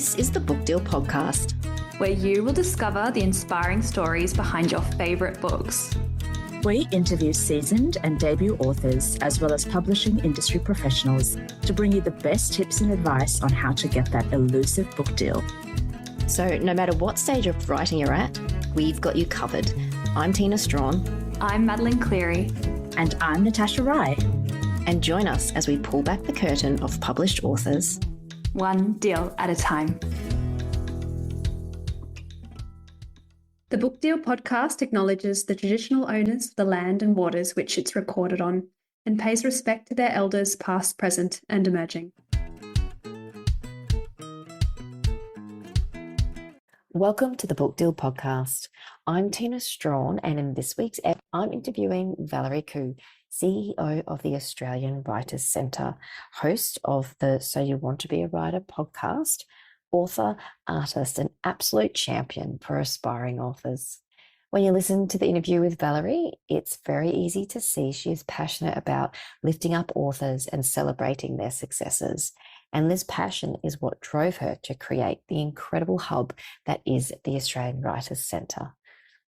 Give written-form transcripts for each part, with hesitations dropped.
This is the Book Deal Podcast, where you will discover the inspiring stories behind your favourite books. We interview seasoned and debut authors, as well as publishing industry professionals, to bring you the best tips and advice on how to get that elusive book deal. So no matter what stage of writing you're at, we've got you covered. I'm Tina Strawn. I'm Madeleine Cleary. And I'm Natasha Rye. And join us as we pull back the curtain of published authors, one deal at a time. The Book Deal Podcast acknowledges the traditional owners of the land and waters which it's recorded on, and pays respect to their elders past, present and emerging. Welcome to the Book Deal Podcast. I'm Tina Strawn, and in this week's episode, I'm interviewing Valerie Khoo, CEO of the Australian Writers Centre, host of the So You Want to Be a Writer podcast, author, artist, and absolute champion for aspiring authors. When you listen to the interview with Valerie, it's very easy to see she is passionate about lifting up authors and celebrating their successes. And this passion is what drove her to create the incredible hub that is the Australian Writers Centre.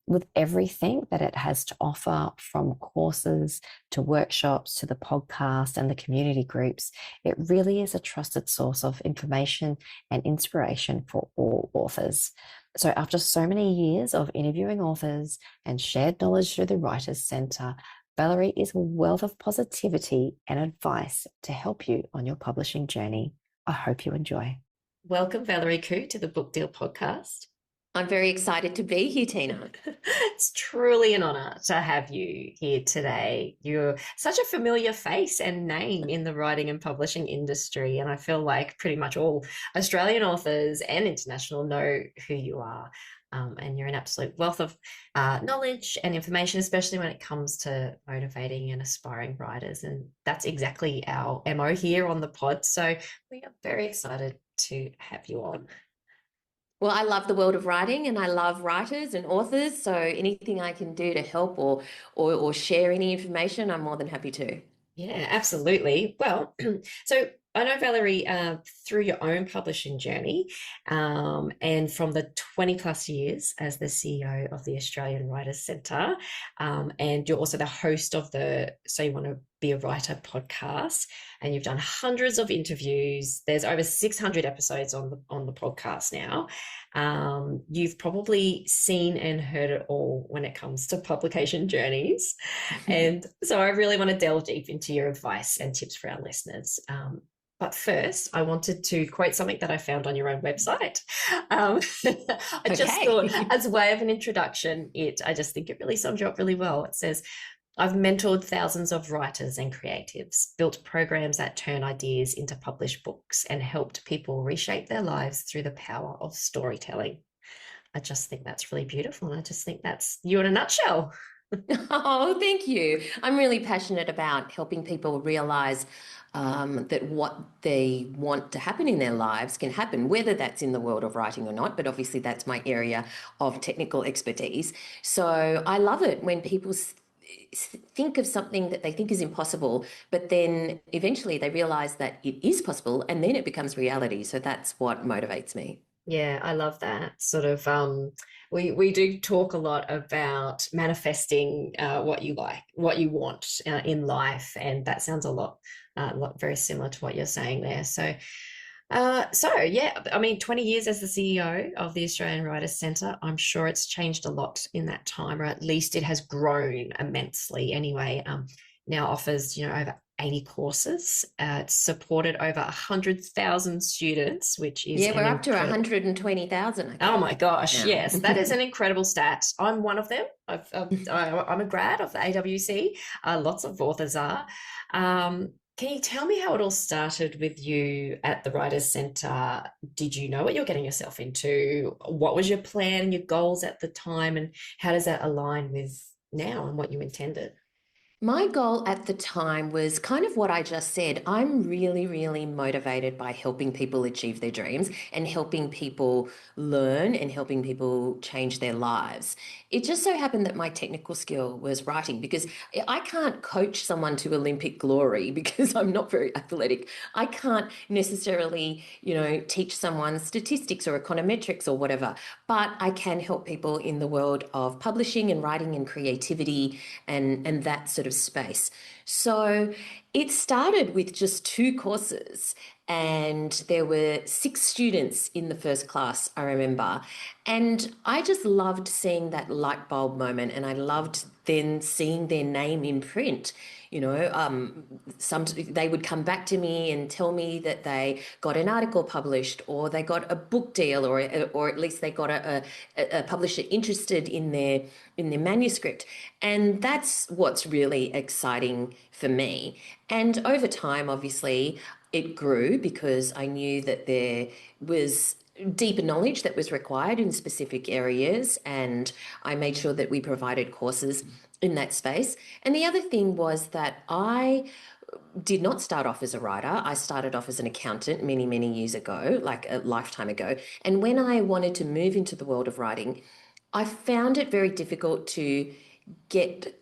With everything that it has to offer, from courses to workshops to the podcast and the community groups, it really is a trusted source of information and inspiration for all authors. So after so many years of interviewing authors and shared knowledge through the Writers Centre, Valerie is a wealth of positivity and advice to help you on your publishing journey. I hope you enjoy. Welcome, Valerie Khoo, to the Book Deal Podcast. I'm very excited to be here, Tina. It's truly an honour to have you here today. You're such a familiar face and name in the writing and publishing industry, and I feel like pretty much all Australian authors and international know who you are. And you're an absolute wealth of knowledge and information, especially when it comes to motivating and aspiring writers. And that's exactly our MO here on the pod. So we are very excited to have you on. Well, I love the world of writing and I love writers and authors. So anything I can do to help or share any information, I'm more than happy to. Yeah, absolutely. Well, so I know, Valerie, through your own publishing journey and from the 20 plus years as the CEO of the Australian Writers Centre, and you're also the host of the So You Want to Be a Writer podcast, and you've done hundreds of interviews. There's over 600 episodes on the podcast now. You've probably seen and heard it all when it comes to publication journeys. And so I really want to delve deep into your advice and tips for our listeners. But first, I wanted to quote something that I found on your own website. I just thought, as a way of an introduction, I just think it really sums you up really well. It says, I've mentored thousands of writers and creatives, built programs that turn ideas into published books, and helped people reshape their lives through the power of storytelling. I just think that's really beautiful. And I just think that's you in a nutshell. Oh, thank you. I'm really passionate about helping people realise that what they want to happen in their lives can happen, whether that's in the world of writing or not. But obviously that's my area of technical expertise. So I love it when people think of something that they think is impossible, but then eventually they realise that it is possible and then it becomes reality. So that's what motivates me. Yeah, I love that sort of, we do talk a lot about manifesting what you like, what you want in life. And that sounds a lot very similar to what you're saying there. So yeah, I mean, 20 years as the CEO of the Australian Writers Centre, I'm sure it's changed a lot in that time, or at least it has grown immensely anyway. Now offers, over 80 courses. It's supported over 100,000 students, which is we're up to 120,000. Oh my gosh, yeah. Yes, that is an incredible stat. I'm one of them. I'm a grad of the AWC. Lots of authors are. Can you tell me how it all started with you at the Writers Centre? Did you know what you're getting yourself into? What was your plan and your goals at the time, and how does that align with now and what you intended? My goal at the time was kind of what I just said. I'm really, really motivated by helping people achieve their dreams and helping people learn and helping people change their lives. It just so happened that my technical skill was writing because I can't coach someone to Olympic glory because I'm not very athletic. I can't necessarily, teach someone statistics or econometrics or whatever, but I can help people in the world of publishing and writing and creativity and that sort of space. So it started with just 2 courses, and there were 6 students in the first class, I remember. And I just loved seeing that light bulb moment, and I loved then seeing their name in print. They would come back to me and tell me that they got an article published, or they got a book deal, or at least they got a publisher interested in their manuscript. And that's what's really exciting for me. And over time, obviously, it grew because I knew that there was deeper knowledge that was required in specific areas, and I made sure that we provided courses in that space. And the other thing was that I did not start off as a writer. I started off as an accountant many, many years ago, like a lifetime ago. And when I wanted to move into the world of writing, I found it very difficult to get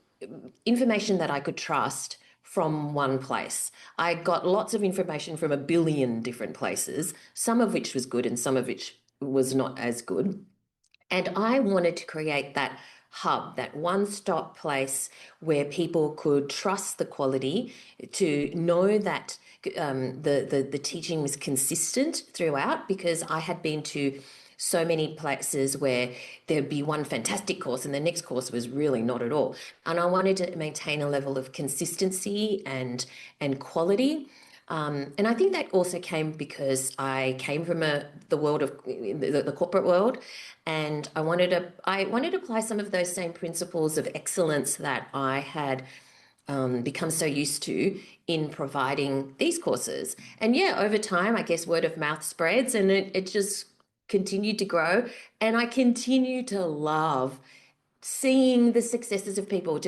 information that I could trust from one place. I got lots of information from a billion different places, some of which was good and some of which was not as good. And I wanted to create that hub, that one-stop place where people could trust the quality, to know that the teaching was consistent throughout, because I had been to so many places where there'd be one fantastic course and the next course was really not at all. And I wanted to maintain a level of consistency and quality. And I think that also came because I came from the world of the corporate world, and I wanted to apply some of those same principles of excellence that I had become so used to in providing these courses. And yeah, over time, I guess word of mouth spreads, and it just continued to grow. And I continue to love seeing the successes of people.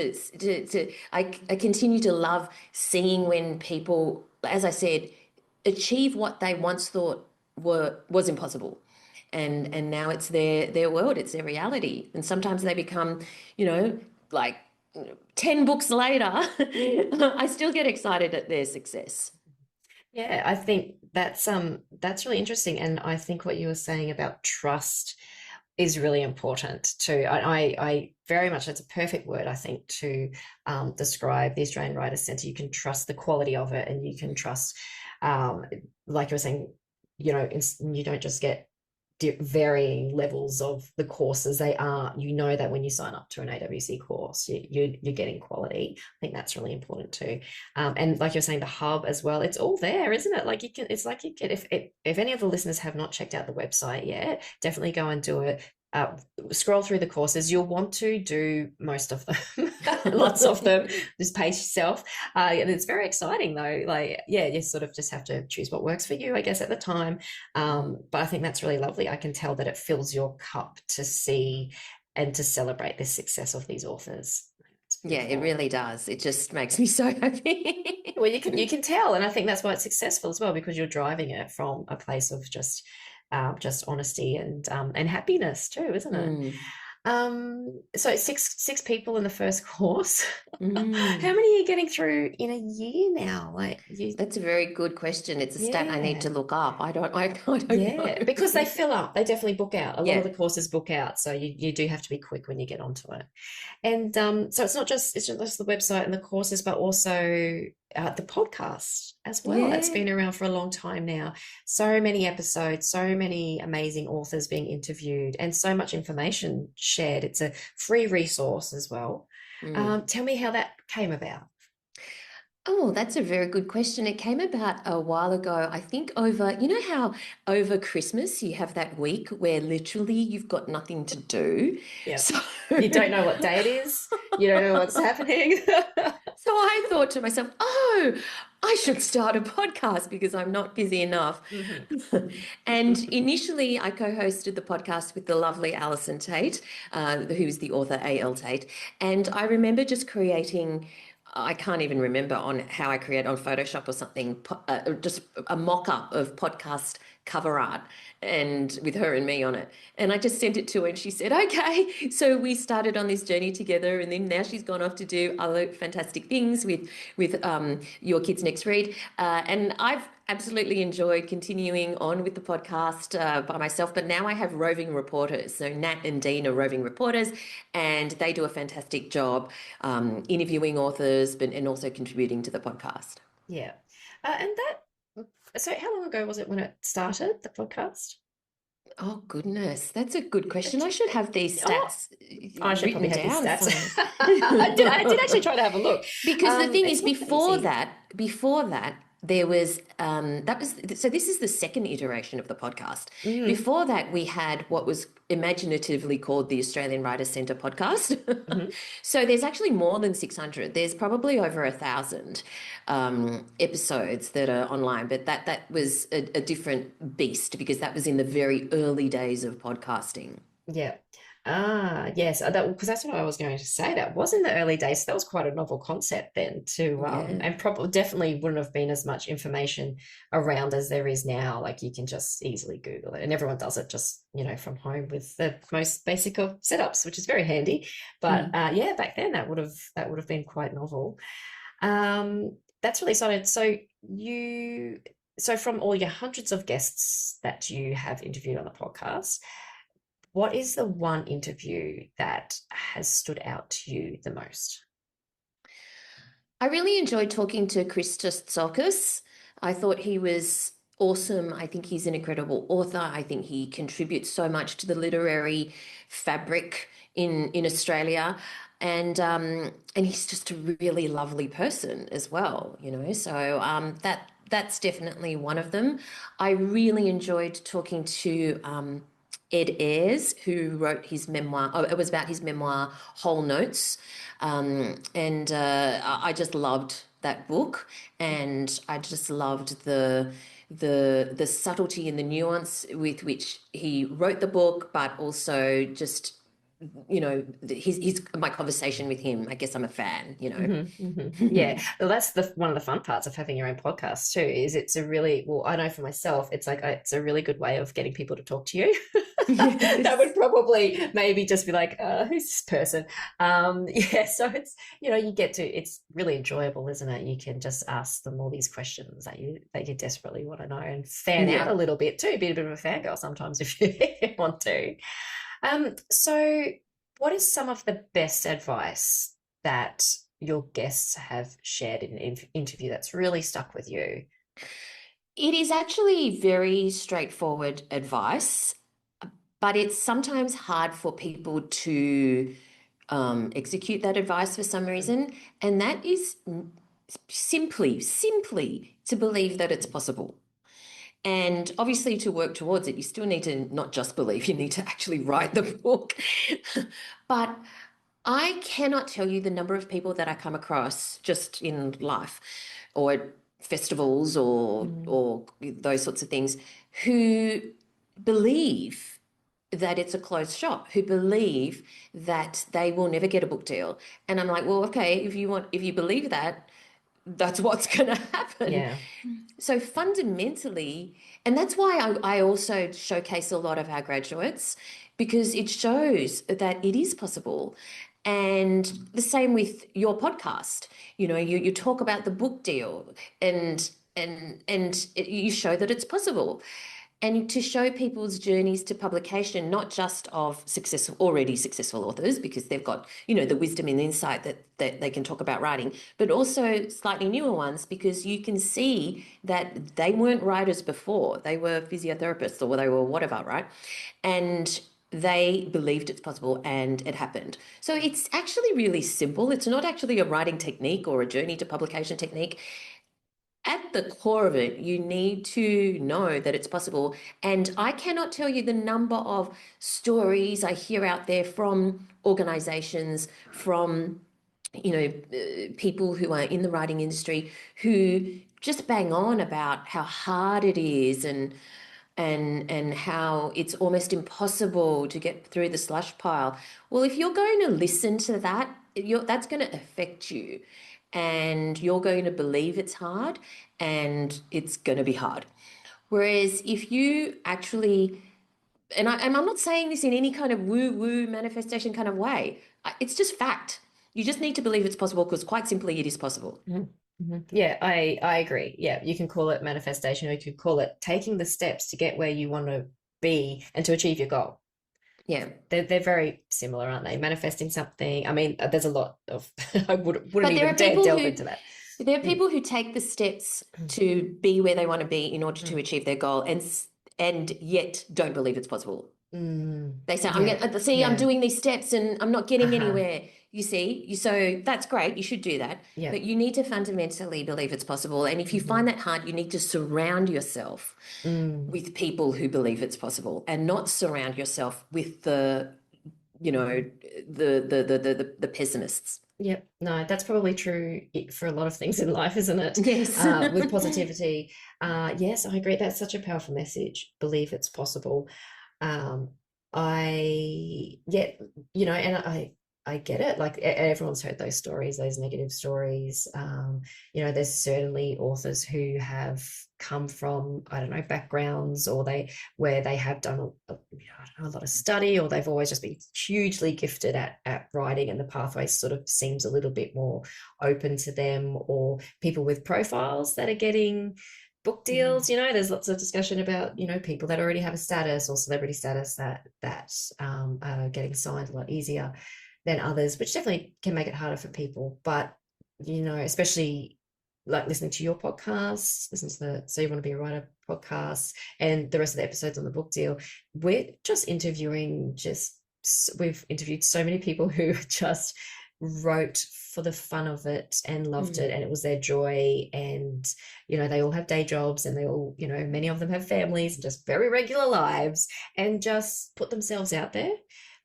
I continue to love seeing when people, as I said, achieve what they once thought was impossible, and now it's their world, it's their reality. And sometimes they become, like 10 books later, I still get excited at their success. Yeah, I think that's really interesting. And I think what you were saying about trust is really important too. I very much, it's a perfect word, I think, to describe the Australian Writers' Centre. You can trust the quality of it, and you can trust, like you were saying, you don't just get varying levels of the courses. That when you sign up to an AWC course, you're getting quality. I think that's really important too. And like you're saying, the hub as well, it's all there, isn't it? Like it's like you can, if any of the listeners have not checked out the website yet, definitely go and do it. Scroll through the courses. You'll want to do most of them, lots of them. Just pace yourself. And it's very exciting though. Like, yeah, you sort of just have to choose what works for you, I guess, at the time. But I think that's really lovely. I can tell that it fills your cup to see and to celebrate the success of these authors. Yeah, it really does. It just makes me so happy. Well, you can tell, and I think that's why it's successful as well, because you're driving it from a place of just honesty and happiness too, isn't it? So six people in the first course. How many are you getting through in a year now? That's a very good question. It's a stat I need to look up. I don't know. Because they fill up. They definitely book out. A lot of the courses book out, so you do have to be quick when you get onto it. And so it's not just the website and the courses, but also the podcast as well. Yeah. It's been around for a long time now. So many episodes, so many amazing authors being interviewed, and so much information shared. It's a free resource as well. Tell me how that came about. Oh, that's a very good question. It came about a while ago. I think how over Christmas you have that week where literally you've got nothing to do. Yeah. So you don't know what day it is. You don't know what's happening. So I thought to myself, oh, I should start a podcast because I'm not busy enough. And initially I co-hosted the podcast with the lovely Alison Tate, who is the author A.L. Tate. And I remember just creating I can't even remember on how I create on Photoshop or something, just a mock-up of podcast cover art and with her and me on it. And I just sent it to her and she said, okay. So we started on this journey together, and then now she's gone off to do other fantastic things with Your Kids Next Read. And I've absolutely enjoyed continuing on with the podcast by myself, but now I have roving reporters. So Nat and Dean are roving reporters, and they do a fantastic job interviewing authors, but and also contributing to the podcast. Yeah. So how long ago was it when it started, the podcast? Oh goodness, that's a good question. I should have these stats I should probably written have down these stats. somewhere. I did actually try to have a look. Because the thing is, It's not before that, there was so this is the second iteration of the podcast. Before that, we had what was imaginatively called the Australian Writers Centre podcast. So there's actually more than 600. There's probably over 1,000 episodes that are online, but that was a different beast because that was in the very early days of podcasting. Yeah. Yes, because that's what I was going to say. That was in the early days. So that was quite a novel concept then to, and probably definitely wouldn't have been as much information around as there is now. Like you can just easily Google it, and everyone does it just, from home with the most basic of setups, which is very handy. But yeah, back then that would have been quite novel. That's really exciting. So from all your hundreds of guests that you have interviewed on the podcast, what is the one interview that has stood out to you the most? I really enjoyed talking to Christos Tsoukas. I thought he was awesome. I think he's an incredible author. I think he contributes so much to the literary fabric in Australia. And he's just a really lovely person as well, So that's definitely one of them. I really enjoyed talking to Ed Ayres, who wrote his memoir. Oh, it was about his memoir, Whole Notes, and I just loved that book, and I just loved the subtlety and the nuance with which he wrote the book, but also just his my conversation with him. I guess I'm a fan, Yeah, well, that's one of the fun parts of having your own podcast too. Is it's a really I know for myself, it's like it's a really good way of getting people to talk to you. Yes. That would probably maybe just be like, who's this person? Yeah, so it's it's really enjoyable, isn't it? You can just ask them all these questions that you desperately want to know and fan out a little bit too, be a bit of a fangirl sometimes if you want to. So what is some of the best advice that your guests have shared in an interview that's really stuck with you? It is actually very straightforward advice, but it's sometimes hard for people to execute that advice for some reason. And that is simply to believe that it's possible. And obviously to work towards it, you still need to not just believe, you need to actually write the book. But I cannot tell you the number of people that I come across just in life or at festivals or those sorts of things who believe that it's a closed shop, who believe that they will never get a book deal. And I'm like, well, okay, if you believe that, that's what's going to happen. Yeah. So fundamentally, and that's why I also showcase a lot of our graduates, because it shows that it is possible. And the same with your podcast. You talk about the book deal and you show that it's possible. And to show people's journeys to publication, not just of already successful authors, because they've got, the wisdom and insight that they can talk about writing, but also slightly newer ones, because you can see that they weren't writers before. They were physiotherapists or they were whatever, right? And they believed it's possible and it happened. So it's actually really simple. It's not actually a writing technique or a journey to publication technique. At the core of it, you need to know that it's possible. And I cannot tell you the number of stories I hear out there from organizations, from, people who are in the writing industry who just bang on about how hard it is and how it's almost impossible to get through the slush pile. Well, if you're going to listen to that, that's going to affect you. and you're going to believe it's hard, and it's going to be hard. Whereas if you actually, and I'm not saying this in any kind of woo-woo manifestation kind of way, it's just fact. You just need to believe it's possible, because quite simply it is possible. Yeah, I agree. Yeah, you can call it manifestation, or you could call it taking the steps to get where you want to be and to achieve your goal. Yeah. They're very similar, aren't they? Manifesting something. I mean, there's a lot of I wouldn't But there even are dare people delve who into that. there are people who take the steps to be where they want to be in order to Mm. achieve their goal, and yet don't believe it's possible. They say, I'm Yeah, gonna see, I'm yeah. doing these steps and I'm not getting Uh-huh. anywhere. You see, so that's great. You should do that. Yeah. But you need to fundamentally believe it's possible. And if you find that hard, you need to surround yourself with people who believe it's possible, and not surround yourself with the pessimists. Yep. No, that's probably true for a lot of things in life, isn't it? Yes. With positivity. Yes, I agree. That's such a powerful message. Believe it's possible. Um, yeah, and I get it. Like everyone's heard those stories, those negative stories. There's certainly authors who have come from, I don't know, backgrounds, or where they have done a lot of study, or they've always just been hugely gifted at writing, and the pathway sort of seems a little bit more open to them, or people with profiles that are getting book deals. There's lots of discussion about people that already have a status or celebrity status that are getting signed a lot easier than others, which definitely can make it harder for people. But especially like listening to your podcast, listen to the So You Want to Be a Writer podcast, and the rest of the episodes on the book deal, we're just we've interviewed so many people who just wrote for the fun of it and loved it, and it was their joy. And they all have day jobs, and they all, many of them have families and just very regular lives, and just put themselves out there,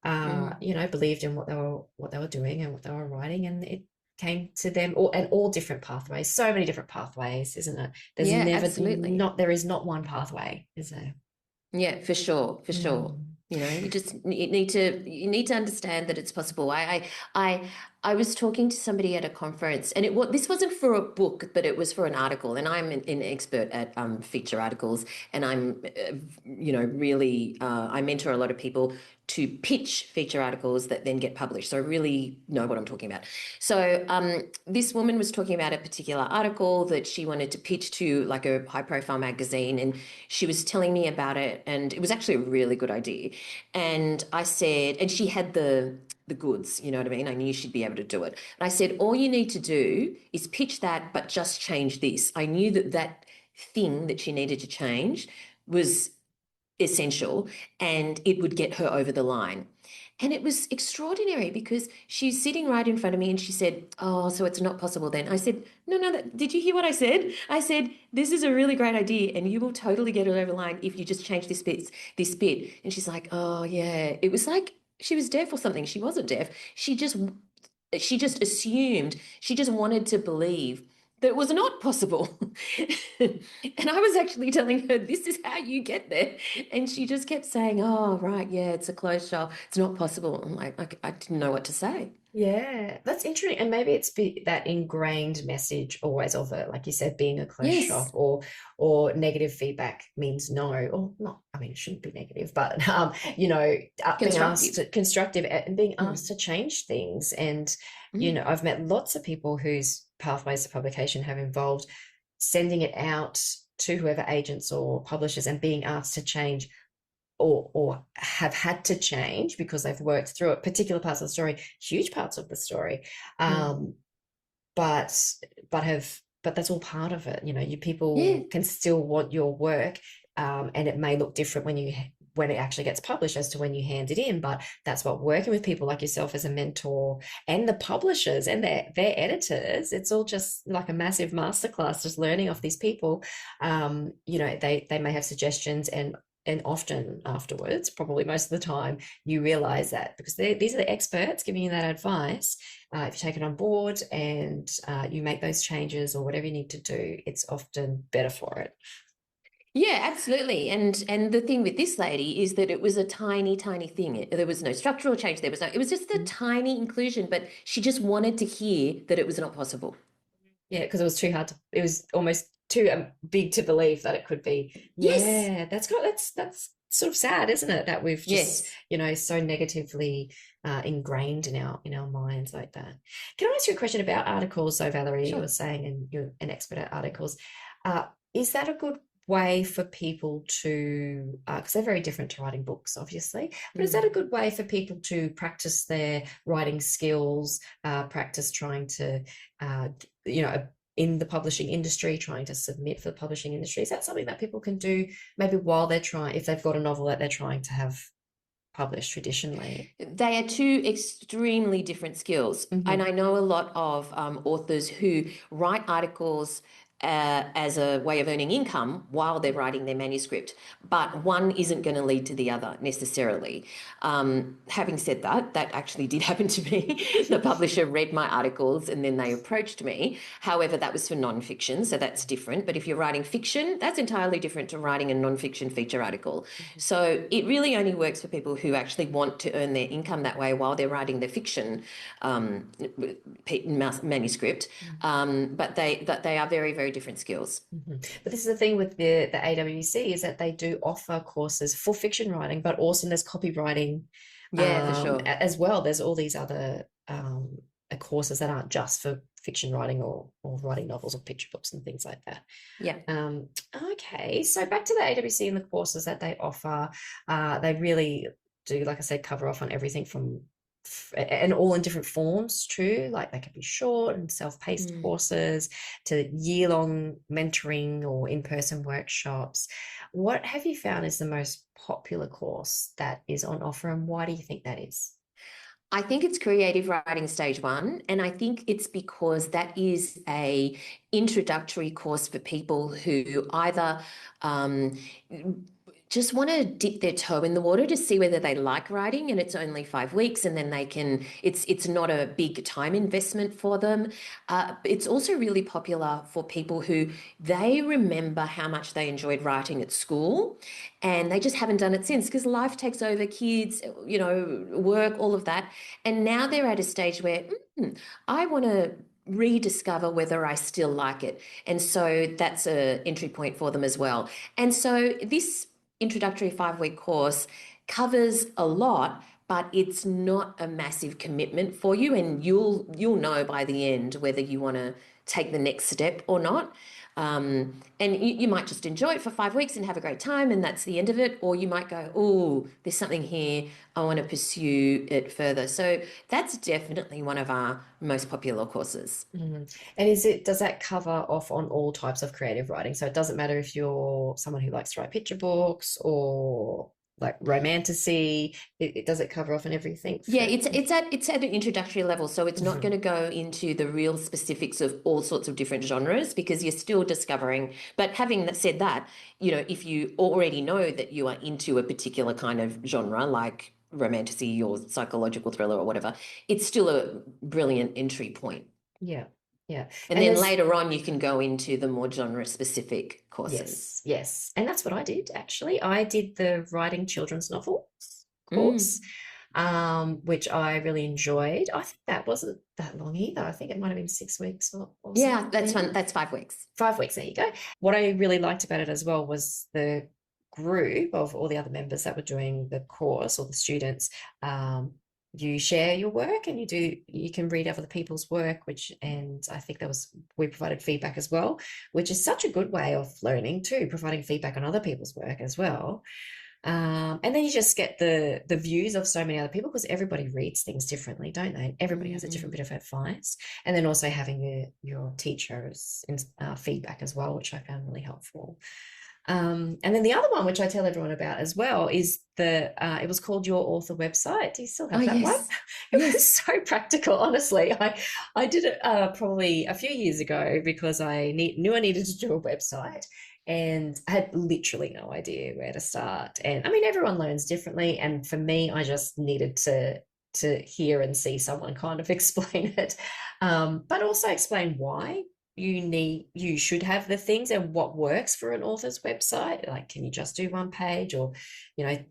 believed in what they were doing and what they were writing, and it came to them. All different pathways, so many different pathways, isn't it? There's absolutely. there is not one pathway, is there? Yeah, for sure. You need to understand that it's possible. I was talking to somebody at a conference, and this wasn't for a book, but it was for an article. And I'm an expert at feature articles, and I'm really I mentor a lot of people to pitch feature articles that then get published. So I really know what I'm talking about. So this woman was talking about a particular article that she wanted to pitch to like a high profile magazine, and she was telling me about it, and it was actually a really good idea. And I said, and she had the goods, you know what I mean? I knew she'd be able to do it. And I said, all you need to do is pitch that, but just change this. I knew that thing that she needed to change was essential, and it would get her over the line. And it was extraordinary, because she's sitting right in front of me, and she said, oh, so it's not possible then. I said, no, did you hear what I said? I said, this is a really great idea, and you will totally get it over the line if you just change this bit. And she's like, oh yeah. It was like she was deaf or something. She wasn't deaf. She just assumed, she just wanted to believe that it was not possible. And I was actually telling her, this is how you get there. And she just kept saying, oh, right, yeah, it's a closed shop. It's not possible. I'm like, I didn't know what to say. Yeah, that's interesting. And maybe it's that ingrained message always of it, like you said, being a closed shop, or negative feedback means no, or not. I mean, it shouldn't be negative, but being asked constructive and being asked to change things. And I've met lots of people whose pathways to publication have involved sending it out to whoever agents or publishers and being asked to change, or have had to change because they've worked through it, particular parts of the story, huge parts of the story, but that's all part of it. You people can still want your work, and it may look different when it actually gets published as to when you hand it in, but that's what working with people like yourself as a mentor, and the publishers and their editors, it's all just like a massive masterclass, just learning off these people. They may have suggestions, and often afterwards, probably most of the time, you realize that because these are the experts giving you that advice. If you take it on board and you make those changes or whatever you need to do, it's often better for it. Yeah, absolutely. And the thing with this lady is that it was a tiny, tiny thing. There was no structural change. It was just a tiny inclusion, but she just wanted to hear that it was not possible. Yeah, because it was too hard to, it was almost too big to believe that it could be. Yes. Yeah, that's sort of sad, isn't it? That we've just, Yes. you know, so negatively ingrained in our minds like that. Can I ask you a question about articles? So, Valerie, you Sure. were saying, and you're an expert at articles. Is that a good way for people to, because they're very different to writing books, obviously, but is that a good way for people to practice their writing skills, practice trying to, you know, in the publishing industry, trying to submit for the publishing industry? Is that something that people can do maybe while they're trying, if they've got a novel that they're trying to have published traditionally? They are two extremely different skills. And I know a lot of authors who write articles as a way of earning income while they're writing their manuscript, but one isn't going to lead to the other necessarily. Having said that, that actually did happen to me. The publisher read my articles and then they approached me. However, that was for nonfiction, so that's different. But if you're writing fiction, that's entirely different to writing a nonfiction feature article. So it really only works for people who actually want to earn their income that way while they're writing their fiction manuscript. But they are very, very different skills. But this is the thing with the AWC, is that they do offer courses for fiction writing, but also there's copywriting Yeah, for sure. as well. There's all these other courses that aren't just for fiction writing or writing novels or picture books and things like that. Yeah. Okay, so back to the AWC and the courses that they offer. They really do, like I said, cover off on everything from, and all in different forms too. Like they can be short and self-paced courses to year-long mentoring or in-person workshops. What have you found is the most popular course that is on offer, and why do you think that is? I think it's creative writing stage 1, and I think it's because that is a introductory course for people who either just want to dip their toe in the water to see whether they like writing, and it's only 5 weeks, and then they can, it's not a big time investment for them. It's also really popular for people who they remember how much they enjoyed writing at school and they just haven't done it since, because life takes over, kids, you know, work, all of that. And now they're at a stage where I want to rediscover whether I still like it. And so that's an entry point for them as well. And so this introductory 5-week course covers a lot, but it's not a massive commitment for you, and you'll know by the end whether you want to take the next step or not. And you might just enjoy it for 5 weeks and have a great time, and that's the end of it. Or you might go, oh, there's something here, I want to pursue it further. So that's definitely one of our most popular courses. And does that cover off on all types of creative writing? So it doesn't matter if you're someone who likes to write picture books or like romantasy, does it cover off on everything? Yeah, it's at an introductory level, so it's not going to go into the real specifics of all sorts of different genres, because you're still discovering. But having said that, you know, if you already know that you are into a particular kind of genre, like romantasy or psychological thriller or whatever, it's still a brilliant entry point. Yeah. And then later on, you can go into the more genre-specific courses. Yes. And that's what I did, actually. I did the writing children's novels course, which I really enjoyed. I think that wasn't that long either. I think it might have been 6 weeks or yeah, something. that's fun. That's 5 weeks. 5 weeks, there you go. What I really liked about it as well was the group of all the other members that were doing the course, or the students. You share your work and you can read other people's work, and I think we provided feedback as well, which is such a good way of learning too, providing feedback on other people's work as well. And then you just get the views of so many other people, because everybody reads things differently, don't they? Everybody has a different bit of advice. And then also having your teacher's feedback as well, which I found really helpful. And then the other one, which I tell everyone about as well, is it was called Your Author Website. Do you still have that one? It was so practical, honestly. I did it probably a few years ago because I knew I needed to do a website, and I had literally no idea where to start. And I mean, everyone learns differently, and for me, I just needed to hear and see someone kind of explain it, but also explain why you should have the things and what works for an author's website. Like, can you just do one page, or,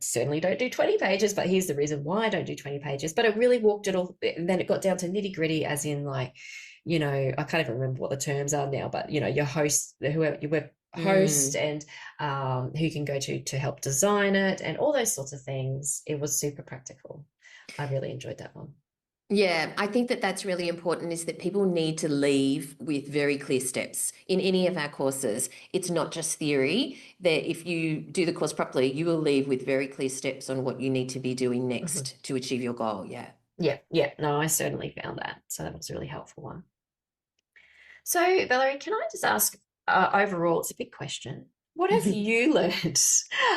certainly don't do 20 pages, but here's the reason why I don't do 20 pages. But it really walked it all. And then it got down to nitty gritty, as in like, I can't even remember what the terms are now, but, your host, whoever your web host and who you can go to help design it and all those sorts of things. It was super practical. I really enjoyed that one. Yeah, I think that that's really important, is that people need to leave with very clear steps in any of our courses. It's not just theory, that if you do the course properly, you will leave with very clear steps on what you need to be doing next to achieve your goal. Yeah. Yeah. No, I certainly found that. So that was a really helpful one. So, Valerie, can I just ask, overall, it's a big question. What have you learned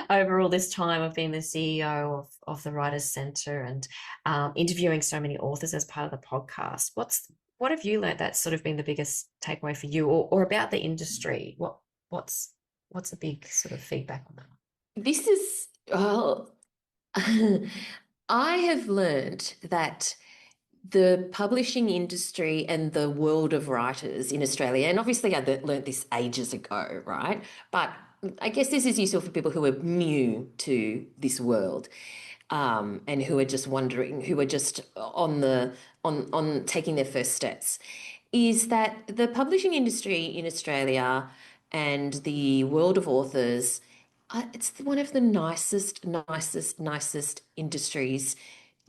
over all this time of being the CEO of the Writers Centre and interviewing so many authors as part of the podcast? What have you learned that's sort of been the biggest takeaway for you, or about the industry? What's the big sort of feedback on that? This is, I have learned that the publishing industry and the world of writers in Australia, and obviously I learnt this ages ago, right? But I guess this is useful for people who are new to this world, and who are just wondering, who are just on taking their first steps, is that the publishing industry in Australia and the world of authors, it's one of the nicest industries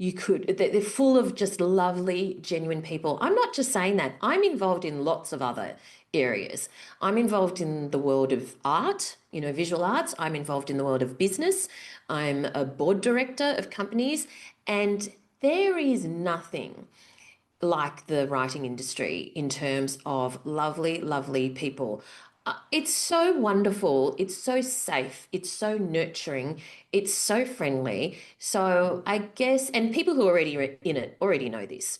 you could. They're full of just lovely, genuine people. I'm not just saying that. I'm involved in lots of other areas. I'm involved in the world of art, visual arts. I'm involved in the world of business. I'm a board director of companies, and there is nothing like the writing industry in terms of lovely, lovely people. It's so wonderful. It's so safe. It's so nurturing. It's so friendly. So I guess, and people who are already in it already know this.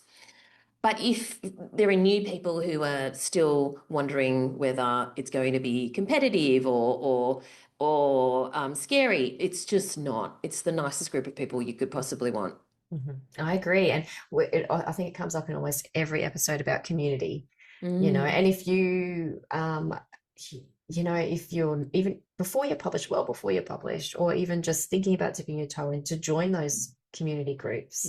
But if there are new people who are still wondering whether it's going to be competitive or scary, it's just not. It's the nicest group of people you could possibly want. I agree. And I think it comes up in almost every episode about community, and if if you're even before you're published, well before you're published, or even just thinking about dipping your toe in, to join those community groups,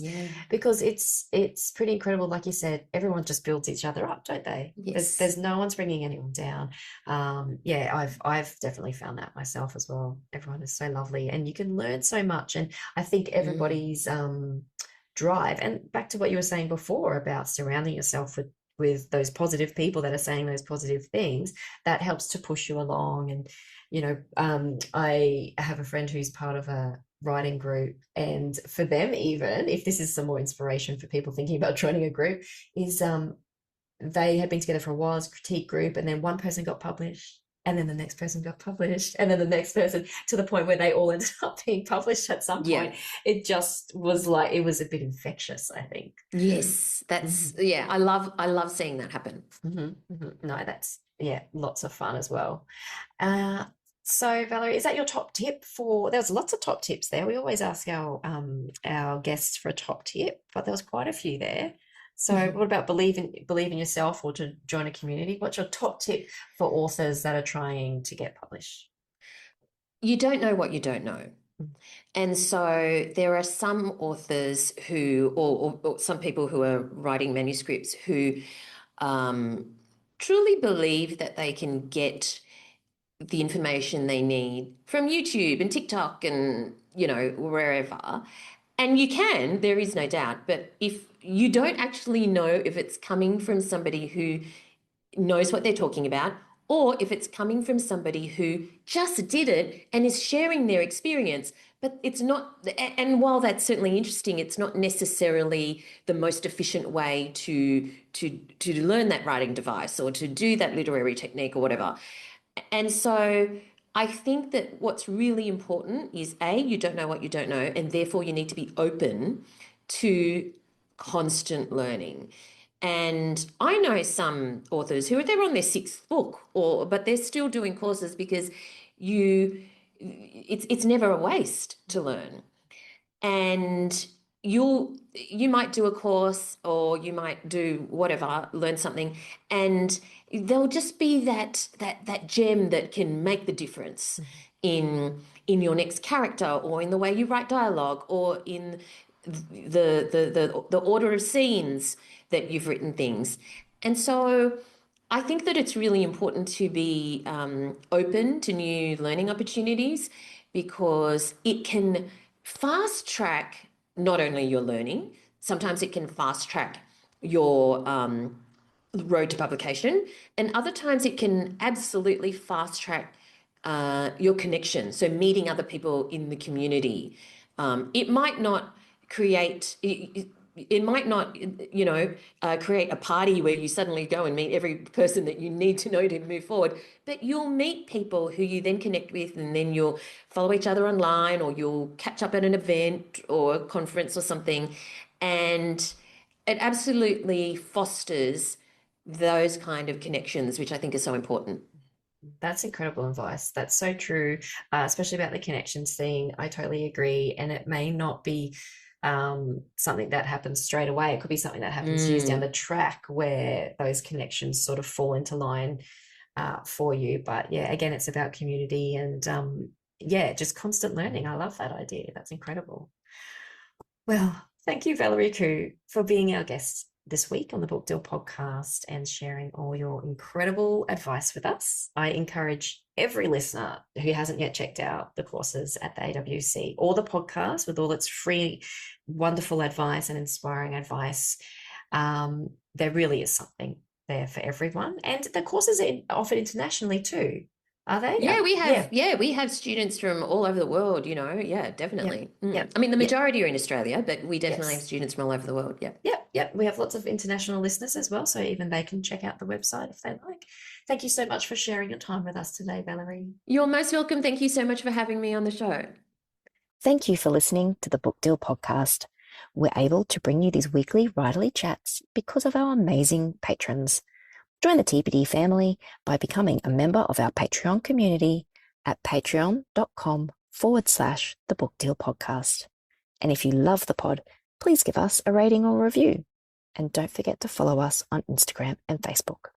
because it's pretty incredible. Like you said, everyone just builds each other up, don't they? Yes. There's no one's bringing anyone down. I've definitely found that myself as well. Everyone is so lovely, and you can learn so much. And I think everybody's drive, and back to what you were saying before about surrounding yourself with those positive people that are saying those positive things, that helps to push you along. And I have a friend who's part of a writing group, and for them, even if this is some more inspiration for people thinking about joining a group, is they had been together for a while as a critique group, and then one person got published, and then the next person got published, and then the next person, to the point where they all ended up being published at some point. It just was like, it was a bit infectious, I think. Yes, that's I love seeing that happen. No, that's lots of fun as well. So Valerie, is that your top tip for? There was lots of top tips there. We always ask our guests for a top tip, but there was quite a few there. So what about believe in yourself, or to join a community? What's your top tip for authors that are trying to get published? You don't know what you don't know. And so there are some authors who, or some people who are writing manuscripts who truly believe that they can get the information they need from YouTube and TikTok and, wherever. And you can, there is no doubt. But if you don't actually know if it's coming from somebody who knows what they're talking about, or if it's coming from somebody who just did it and is sharing their experience, but it's not, and while that's certainly interesting, it's not necessarily the most efficient way to learn that writing device or to do that literary technique or whatever. And so I think that what's really important is, A, you don't know what you don't know, and therefore you need to be open to constant learning. And I know some authors who they're on their sixth book, but they're still doing courses, because it's never a waste to learn. And you might do a course, or you might do whatever, learn something, and there'll just be that gem that can make the difference in your next character, or in the way you write dialogue, or in the order of scenes that you've written things. And so I think that it's really important to be open to new learning opportunities, because it can fast track not only your learning, sometimes it can fast track your road to publication, and other times it can absolutely fast track your connection. So meeting other people in the community. It might not create. It might not, create a party where you suddenly go and meet every person that you need to know to move forward, but you'll meet people who you then connect with, and then you'll follow each other online, or you'll catch up at an event or a conference or something. And it absolutely fosters those kind of connections, which I think is so important. That's incredible advice. That's so true, especially about the connections thing. I totally agree. And it may not be something that happens straight away. It could be something that happens years down the track, where those connections sort of fall into line for you. But yeah, again, it's about community and just constant learning. I love that idea. That's incredible. Well, thank you, Valerie Khoo, for being our guest this week on the Book Deal podcast and sharing all your incredible advice with us. I encourage every listener who hasn't yet checked out the courses at the AWC or the podcast with all its free, wonderful advice and inspiring advice. There really is something there for everyone. And the courses are offered internationally too. Are they? Yeah, we have students from all over the world, Yeah, definitely. Yep. I mean, the majority are in Australia, but we definitely have Yes. students from all over the world. Yeah. Yep. We have lots of international listeners as well, so even they can check out the website if they like. Thank you so much for sharing your time with us today, Valerie. You're most welcome. Thank you so much for having me on the show. Thank you for listening to the Book Deal podcast. We're able to bring you these weekly writerly chats because of our amazing patrons. Join the TPD family by becoming a member of our Patreon community at patreon.com/the Book Deal podcast. And if you love the pod, please give us a rating or review. And don't forget to follow us on Instagram and Facebook.